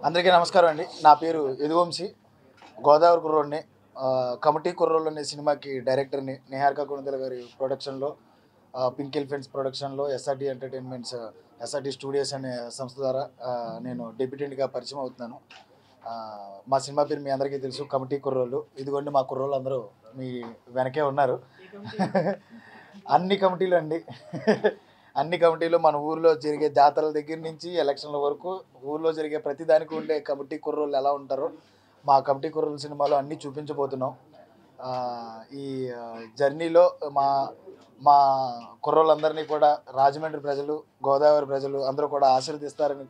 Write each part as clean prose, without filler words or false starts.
అందరికీ నమస్కారం అండి. నా పేరు యదువంశీ. గోదావరి కుర్రోడ్ని. కమిటీ కుర్రోళ్ళు అనే సినిమాకి డైరెక్టర్ని. నిహారిక కొణిదెల గారి ప్రొడక్షన్లో, పింక్ ఎలిఫెంట్స్ ప్రొడక్షన్లో ఎస్ఆర్టీ ఎంటర్టైన్మెంట్స్, ఎస్ఆర్టీ స్టూడియోస్ అనే సంస్థ ద్వారా నేను డెబ్యూటెంట్గా పరిచయం అవుతున్నాను. మా సినిమా పేరు మీ అందరికీ తెలుసు, కమిటీ కుర్రోళ్ళు. ఇదిగోండి మా కుర్రోళ్ళు అందరూ మీ వెనకే ఉన్నారు. అన్ని కమిటీలు అండి. అన్ని కమిటీలు మన ఊర్లో జరిగే జాతరల దగ్గర నుంచి ఎలక్షన్ల వరకు ఊర్లో జరిగే ప్రతిదానికి ఉండే కమిటీ కుర్రోళ్ళు ఎలా ఉంటారో మా కమిటీ కుర్రోళ్ళ సినిమాలో అన్నీ చూపించబోతున్నాం. ఈ జర్నీలో మా మా కుర్రోళ్ళందరినీ కూడా రాజమండ్రి ప్రజలు, గోదావరి ప్రజలు అందరూ కూడా ఆశీర్వదిస్తారని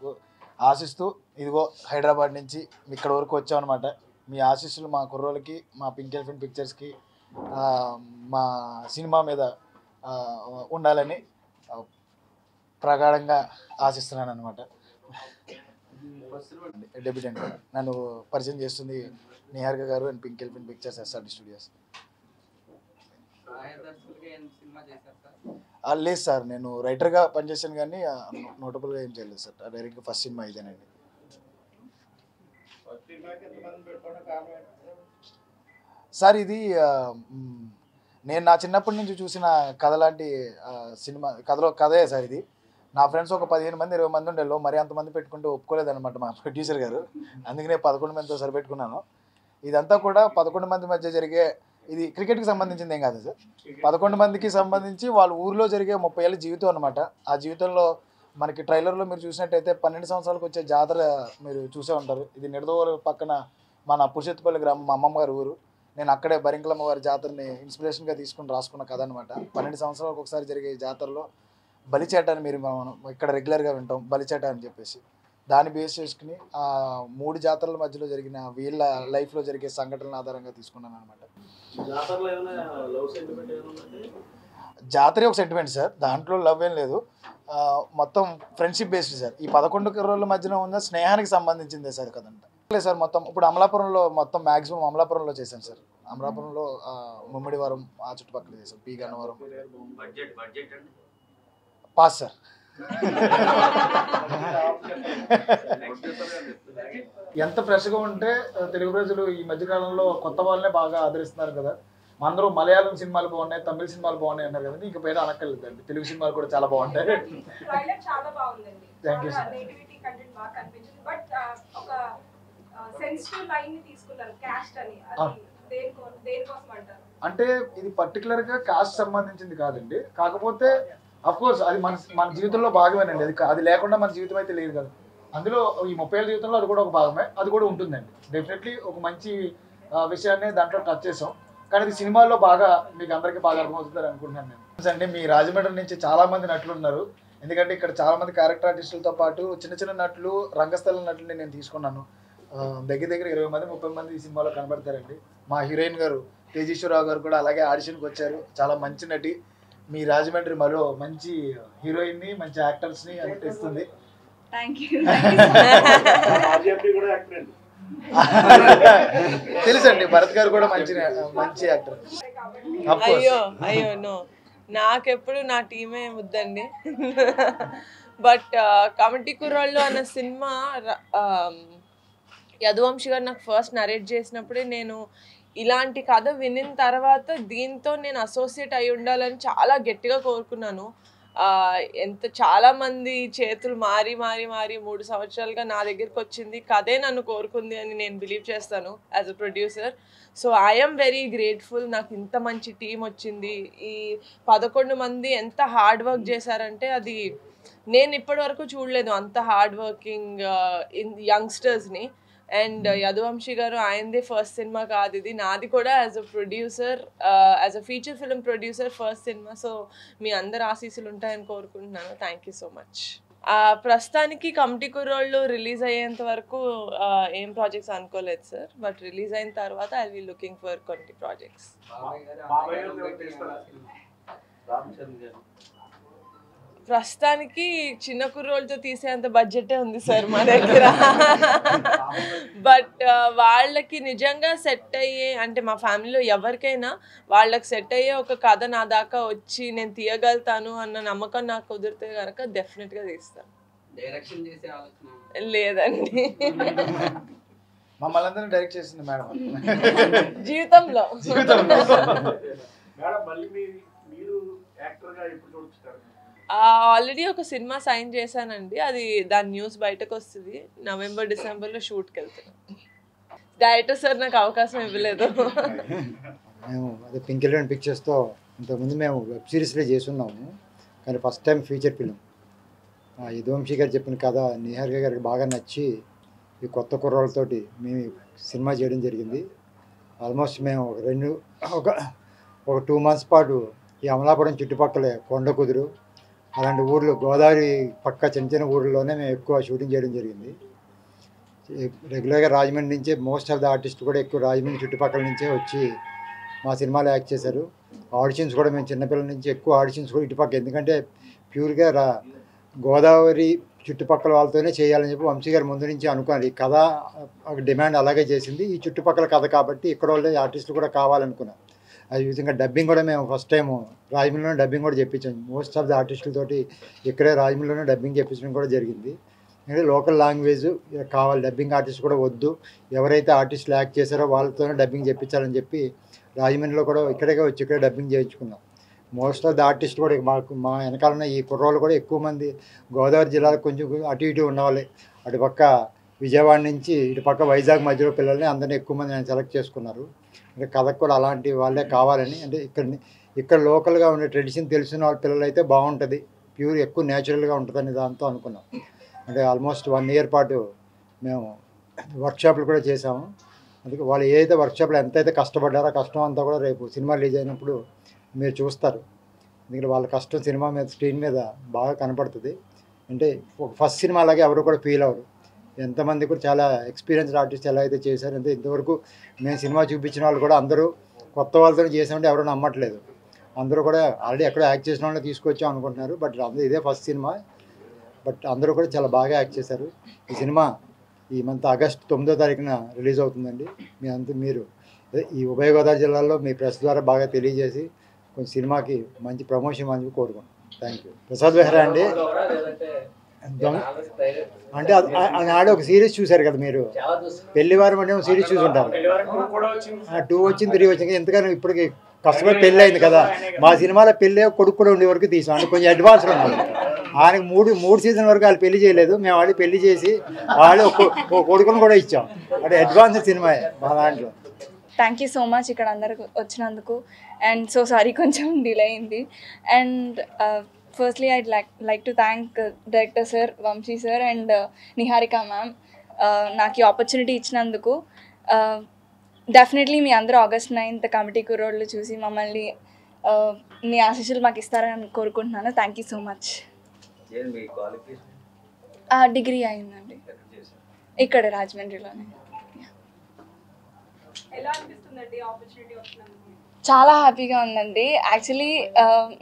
ఆశిస్తూ ఇదిగో హైదరాబాద్ నుంచి ఇక్కడ వరకు వచ్చామన్నమాట. మీ ఆశీస్సులు మా కుర్రోళ్ళకి, మా పింక్ ఎలిఫెంట్ పిక్చర్స్కి, మా సినిమా మీద ఉండాలని ప్రగాఢంగా ఆశిస్తున్నాను అనమాట. డెబ్యూటెంట్ నన్ను పరిచయం చేస్తుంది నిహారిక గారు and pink elephant pictures, SRT studios. లేదు సార్, నేను రైటర్గా పనిచేశాను కానీ నోటబుల్గా ఏం చేయలేదు సార్. డైరెక్ట్గా ఫస్ట్ సినిమా ఇదేనండి. సార్ ఇది నేను నా చిన్నప్పటి నుంచి చూసిన కథ లాంటి సినిమా. కథే సార్ ఇది. నా ఫ్రెండ్స్ ఒక 15 మంది 20 మంది ఉండేలో, మరి అంతమంది పెట్టుకుంటే ఒప్పుకోలేదన్నమాట మా ప్రొడ్యూసర్ గారు. అందుకనే 11 మందితో సరిపెట్టుకున్నాను. ఇదంతా కూడా 11 మంది మధ్య జరిగే, ఇది క్రికెట్కి సంబంధించింది ఏం కాదు సార్. 11 మందికి సంబంధించి వాళ్ళ ఊరిలో జరిగే 30 ఏళ్ళ జీవితం అనమాట. ఆ జీవితంలో మనకి ట్రైలర్లో మీరు చూసినట్టయితే 12 సంవత్సరాలకు వచ్చే జాతర మీరు చూసే ఉంటారు. ఇది నిడదవోలు పక్కన మన పురుషోత్తుపల్లి గ్రామం, మా అమ్మమ్మ గారి ఊరు. నేను అక్కడే బరింకలమ్మ వారి జాతరని ఇన్స్పిరేషన్గా తీసుకుని రాసుకున్న కథ అనమాట. 12 సంవత్సరాలకు ఒకసారి జరిగే జాతరలో బలిచేట అని మీరు మనం ఇక్కడ రెగ్యులర్గా వింటాం, బలిచేట అని చెప్పేసి. దాన్ని బేస్ చేసుకుని 3 జాతరల మధ్యలో జరిగిన వీళ్ళ లైఫ్లో జరిగే సంఘటనల ఆధారంగా తీసుకున్నాను అనమాట. జాతరే ఒక సెంటిమెంట్ సార్, దాంట్లో లవ్ ఏం లేదు. మొత్తం ఫ్రెండ్షిప్ బేస్డ్ సార్. ఈ 11 కుర్రోళ్ళ మధ్యన ఉన్న స్నేహానికి సంబంధించిందే సార్ కదంట. లేదు సార్, మొత్తం ఇప్పుడు అమలాపురంలో మొత్తం మ్యాక్సిమం అమలాపురంలో చేశాను సార్. అమలాపురంలో ముమ్మిడివరం ఆ చుట్టుపక్కల చేశాం. పి గన్నవరం. Pass sir. ఎంత ఫ్రెష్గా ఉంటే తెలుగు ప్రజలు ఈ మధ్యకాలంలో కొత్త వాళ్ళనే బాగా ఆదరిస్తున్నారు కదా. అందరూ మలయాళం సినిమాలు బాగున్నాయి, తమిళ సినిమాలు బాగున్నాయి అన్నారు కదండి. ఇంక పైన అనక్కర్లేదండి, తెలుగు సినిమాలు కూడా చాలా బాగుంటాయి. Thank you sir. అంటే ఇది పర్టికులర్గా కాస్ట్ సంబంధించింది కాదండి. కాకపోతే అఫ్కోర్స్ అది మన జీవితంలో భాగమేనండి. అది లేకుండా మన జీవితం అయితే లేదు కదా. అందులో ఈ 30 ఏళ్ళ జీవితంలో అది కూడా ఒక భాగమే, అది కూడా ఉంటుందండి. డెఫినెట్లీ ఒక మంచి విషయాన్ని దాంట్లో టచ్ చేసాం. కానీ ఇది సినిమాల్లో బాగా మీకు అందరికీ బాగా అర్థమవుతుందని అనుకుంటున్నాను నేను. అంటే మీ రాజమండ్రి నుంచి చాలామంది నటులు ఉన్నారు. ఎందుకంటే ఇక్కడ చాలామంది క్యారెక్టర్ ఆర్టిస్టులతో పాటు చిన్న చిన్న నటులు, రంగస్థల నటులని నేను తీసుకున్నాను. దగ్గర 20 మంది 30 మంది ఈ సినిమాలో కనబడతారండి. మా హీరోయిన్ గారు తేజేశ్వరరావు గారు కూడా అలాగే ఆడిషన్కి వచ్చారు. చాలా మంచి నటి. మీ రాజమండ్రి మరో మంచి హీరోయిన్ని, మంచి యాక్టర్స్ని తెస్తుంది. తెలుసండి, భరత్ గారు కూడా మంచి యాక్టర్. అయ్యో నో, నాకెప్పుడు నా టీమే వద్దండి. బట్ కమిటీ కుర్రాళ్ళు అన్న సినిమా యదువంశీ గారు నాకు ఫస్ట్ నరేట్ చేసినప్పుడే నేను ఇలాంటి కథ వినిన తర్వాత దీంతో నేను అసోసియేట్ అయి ఉండాలని చాలా గట్టిగా కోరుకున్నాను. చాలామంది చేతులు మారి 3 సంవత్సరాలుగా నా దగ్గరికి వచ్చింది, కథే నన్ను కోరుకుంది అని నేను బిలీవ్ చేస్తాను as a producer. So I'm very grateful. నాకు ఇంత మంచి టీం వచ్చింది. ఈ 11 మంది ఎంత హార్డ్ వర్క్ చేశారంటే అది నేను ఇప్పటి వరకు చూడలేదు, అంత హార్డ్ వర్కింగ్ యంగ్స్టర్స్ని. అండ్ యదువంశీ గారు ఆయనదే ఫస్ట్ సినిమా కాదు ఇది, నాది కూడా as a producer, as a feature film producer first cinema. So మీ అందరు ఆశీస్సులు ఉంటాయని కోరుకుంటున్నాను. Thank you so much. ప్రస్తుతానికి కమిటీ కుర్రోళ్ళు రిలీజ్ అయ్యేంత వరకు ఏం ప్రాజెక్ట్స్ అనుకోలేదు సార్. బట్ రిలీజ్ అయిన తర్వాత I will be looking for కొన్ని ప్రాజెక్ట్స్. ప్రస్తుతానికి చిన్న కుర్రోళ్ళతో తీసేంత బడ్జెటే ఉంది సార్ మా దగ్గర. బట్ వాళ్ళకి నిజంగా సెట్ అయ్యే, అంటే మా ఫ్యామిలీలో ఎవరికైనా వాళ్ళకి సెట్ అయ్యే ఒక కథ నా దాకా వచ్చి నేను తీయగలుగుతాను అన్న నమ్మకం నాకు కుదిరితే కనుక డెఫినెట్గా తీస్తాను. లేదండి. మమ్మల్ని అందరినీ డైరెక్ట్ చేసింది మేడం. జీవితంలో ఆల్రెడీ ఒక సినిమా సైన్ చేశానండి. అది దాని న్యూస్ బయటకు వస్తుంది. నవంబర్ డిసెంబర్లో షూట్కి వెళ్తున్నాం. డైరెక్టర్ సార్ నాకు అవకాశం ఇవ్వలేదు. మేము అదే పింక్ ఎలిఫెంట్ పిక్చర్స్తో ఇంతకుముందు మేము వెబ్ సిరీస్లో చేస్తున్నాము, కానీ first time feature film. Yaduvanshi గారు చెప్పిన కథ నిహారిక గారికి బాగా నచ్చి ఈ కొత్త కుర్రాళ్ళతోటి మేము సినిమా చేయడం జరిగింది. ఆల్మోస్ట్ మేము ఒక 2 months పాటు ఈ అమలాపురం చుట్టుపక్కల కొండ కుదురు అలాంటి ఊర్లు, గోదావరి పక్క చిన్న చిన్న ఊర్లలోనే మేము ఎక్కువ షూటింగ్ చేయడం జరిగింది. రెగ్యులర్గా రాజమండ్రి నుంచే మోస్ట్ ఆఫ్ ద ఆర్టిస్ట్ కూడా ఎక్కువ రాజమండ్రి చుట్టుపక్కల నుంచే వచ్చి మా సినిమాలో యాక్ట్ చేశారు. ఆడిషన్స్ కూడా మేము చిన్నపిల్లల నుంచి ఎక్కువ ఆడిషన్స్ కూడా ఇటుపక్క, ఎందుకంటే ప్యూర్గా గోదావరి చుట్టుపక్కల వాళ్ళతోనే చేయాలని చెప్పి వంశీ గారు ముందు నుంచి అనుకున్నారు. ఈ కథ డిమాండ్ అలాగే చేసింది, ఈ చుట్టుపక్కల కథ కాబట్టి ఇక్కడ వాళ్ళే ఆర్టిస్టులు కూడా కావాలనుకున్నాం. అది విధంగా డబ్బింగ్ కూడా మేము ఫస్ట్ టైం రాజమండ్రిలోనే డబ్బింగ్ కూడా చెప్పించాం. మోస్ట్ ఆఫ్ ద ఆర్టిస్టులతోటి ఇక్కడే రాజమండ్రిలోనే డబ్బింగ్ చెప్పించడం కూడా జరిగింది. అంటే లోకల్ లాంగ్వేజ్ కావాలి, డబ్బింగ్ ఆర్టిస్ట్ కూడా వద్దు, ఎవరైతే ఆర్టిస్టులు యాక్ట్ చేశారో వాళ్ళతోనే డబ్బింగ్ చెప్పించాలని చెప్పి రాజమండ్రిలో కూడా ఇక్కడే వచ్చి ఇక్కడే డబ్బింగ్ చేయించుకున్నాం. మోస్ట్ ఆఫ్ ద ఆర్టిస్ట్ కూడా మా వెనకాలన్న ఈ కుర్రోళ్ళు కూడా ఎక్కువ మంది గోదావరి జిల్లాలో కొంచెం అటు ఇటు ఉన్నవాళ్ళే. అటుపక్క విజయవాడ నుంచి ఇటుపక్క వైజాగ్ మధ్యలో పిల్లల్ని అందరినీ ఎక్కువ మంది నేను సెలెక్ట్ చేసుకున్నారు. అంటే కథకు కూడా అలాంటి వాళ్ళే కావాలని, అంటే ఇక్కడ లోకల్గా ఉండే ట్రెడిషన్ తెలిసిన వాళ్ళ పిల్లలు అయితే బాగుంటుంది, ప్యూర్ ఎక్కువ న్యాచురల్గా ఉంటుందని దాంతో అనుకున్నాం. అంటే ఆల్మోస్ట్ 1 year పాటు మేము వర్క్షాప్లు కూడా చేసాము. అందుకే వాళ్ళు ఏదైతే వర్క్షాప్లో ఎంతైతే కష్టపడ్డారో కష్టం అంతా కూడా రేపు సినిమా రిలీజ్ అయినప్పుడు మీరు చూస్తారు. ఎందుకంటే వాళ్ళ కష్టం సినిమా మీద స్క్రీన్ మీద బాగా కనపడుతుంది. అంటే ఒక ఫస్ట్ సినిమా అలాగే ఎవరు కూడా ఫీల్ అవ్వరు. ఎంతమంది కూడా చాలా ఎక్స్పీరియన్స్డ్ ఆర్టిస్ట్ ఎలా అయితే చేశారు, అంటే ఇంతవరకు మేము సినిమా చూపించిన వాళ్ళు కూడా అందరూ కొత్త వాళ్ళతో చేసామంటే ఎవరు నమ్మట్లేదు. అందరూ కూడా ఆల్రెడీ ఎక్కడో యాక్ట్ చేసిన వాళ్ళని తీసుకొచ్చాం అనుకుంటున్నారు. బట్ అందరూ ఇదే ఫస్ట్ సినిమా, బట్ అందరూ కూడా చాలా బాగా యాక్ట్ చేశారు. ఈ సినిమా ఈ మంత్ ఆగస్ట్ 9వ తారీఖున రిలీజ్ అవుతుందండి. మీరు ఈ ఉభయ గోదావరి జిల్లాలో మీ ప్రెస్ ద్వారా బాగా తెలియజేసి కొంచెం సినిమాకి మంచి ప్రమోషన్ అని కోరుకుంటాం. Thank you. ప్రసాద్ బెహ్రా అండి, అంటే ఆడ ఒక సిరీస్ చూశారు కదా మీరు, పెళ్లివారం అంటే ఒక సిరీస్ చూసుంటారు. 2 వచ్చింది 3 వచ్చింది. ఎందుకని ఇప్పటికి కష్టపడి పెళ్ళి అయింది కదా, మా సినిమాలో పెళ్ళి కొడుకు కూడా ఉండే వరకు తీసాం, అంటే కొంచెం అడ్వాన్స్ ఉన్నాం. ఆయనకు 3 సీజన్ వరకు వాళ్ళు పెళ్లి చేయలేదు, మేము వాళ్ళు పెళ్లి చేసి వాళ్ళు ఒక కొడుకును కూడా ఇచ్చాం. అంటే అడ్వాన్స్ సినిమా మా దాంట్లో. థ్యాంక్ యూ సో మచ్ ఇక్కడ అందరికి వచ్చినందుకు. అండ్ సో సారీ కొంచెం డిలే అయింది. And firstly I'd like to thank director sir, Vamsi sir and Niharika ma'am నాకు ఈ ఆపర్చునిటీ ఇచ్చినందుకు. డెఫినెట్లీ మీ అందరూ August 9th కమిటీ కుర్రోళ్ళు చూసి మమ్మల్ని మీ ఆశీస్సులు మాకు ఇస్తారని కోరుకుంటున్నాను. Thank you so much. Degree అయిందండి ఇక్కడ రాజమండ్రిలోనే. చాలా హ్యాపీగా ఉందండి. యాక్చువల్లీ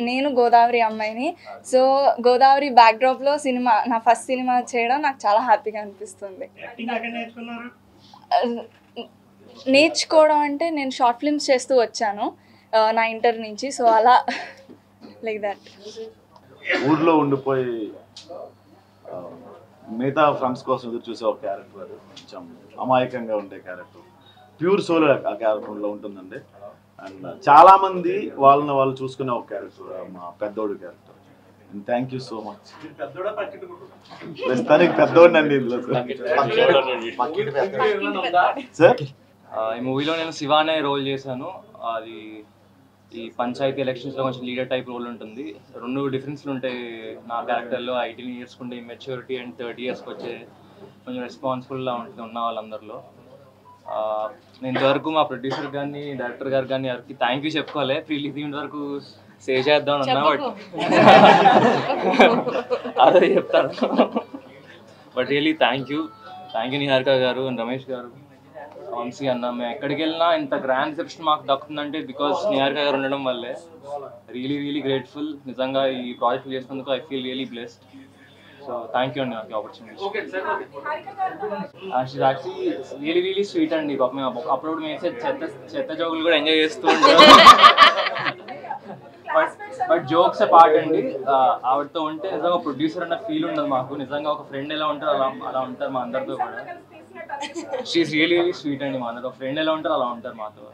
నేను గోదావరి అమ్మాయిని, సో గోదావరి బ్యాక్డ్రాప్లో సినిమా, నా ఫస్ట్ సినిమా చేయడం నాకు చాలా హ్యాపీగా అనిపిస్తుంది. నేర్చుకోవడం అంటే నేను షార్ట్ ఫిల్మ్స్ చేస్తూ వచ్చాను నా ఇంటర్ నుంచి, సో అలా లైక్ దట్. ఊర్లో ఉండిపోయి మిగతా ఫ్రెండ్స్ కోసం ఎదురు చూసే ఒక క్యారెక్టర్, కొంచెం అమాయకంగా ఉండే క్యారెక్టర్, ప్యూర్ సోల్ ఆ క్యారెక్టర్లో ఉంటుందండి. అండ్ చాలామంది వాళ్ళని వాళ్ళు చూసుకునే ఒక క్యారెక్టర్ మా పెద్దోడు character. And thank you so much. ప్రస్తుతానికి పెద్దోడినండి ఇందులో సార్. ఈ మూవీలో నేను శివ అనే రోల్ చేశాను. అది ఈ పంచాయతీ ఎలక్షన్స్లో కొంచెం లీడర్ టైప్ రోల్ ఉంటుంది. 2 డిఫరెన్స్లు ఉంటాయి నా క్యారెక్టర్లో. 18 years ఉండే మెచ్యూరిటీ అండ్ 30 years వచ్చే కొంచెం రెస్పాన్సిబుల్గా ఉన్న వాళ్ళందరిలో. నేను ఇంతవరకు మా ప్రొడ్యూసర్ కానీ డైరెక్టర్ గారు కానీ ఎవరికి థ్యాంక్ యూ చెప్పుకోవాలి. ప్రీలీజ్ ఇంతవరకు సేవ్ చేద్దాం అన్నా, బట్ అదే చెప్తాను. But really thank you Niharika గారు అండ్ రమేష్ గారు, వంశీ అన్న. మేము ఎక్కడికి వెళ్ళినా ఇంత గ్రాండ్ రిసెప్షన్ మాకు దక్కుతుందంటే బికాస్ నిహారిక గారు ఉండడం వల్లే. Really grateful. నిజంగా ఈ ప్రాజెక్ట్ చేసినందుకు I feel really blessed. So thank you అండి నాకు ఆపర్చునిటీ. యాక్చువల్లీ రియలీ స్వీట్ అండి. మేము అప్పుడప్పుడు మేము చెత్త జోకులు కూడా ఎంజాయ్ చేస్తూ ఉంటాం. బట్ జోక్స్ పార్ట్ అండి. ఆవిడతో ఉంటే నిజంగా ప్రొడ్యూసర్ అన్న ఫీల్ ఉండదు మాకు. నిజంగా ఒక ఫ్రెండ్ ఎలా ఉంటారో అలా ఉంటారు మా అందరితో కూడా. షీఈస్ రియలీ స్వీట్ అండి. మా అందరూ ఫ్రెండ్ ఎలా ఉంటారో అలా ఉంటారు మాతో.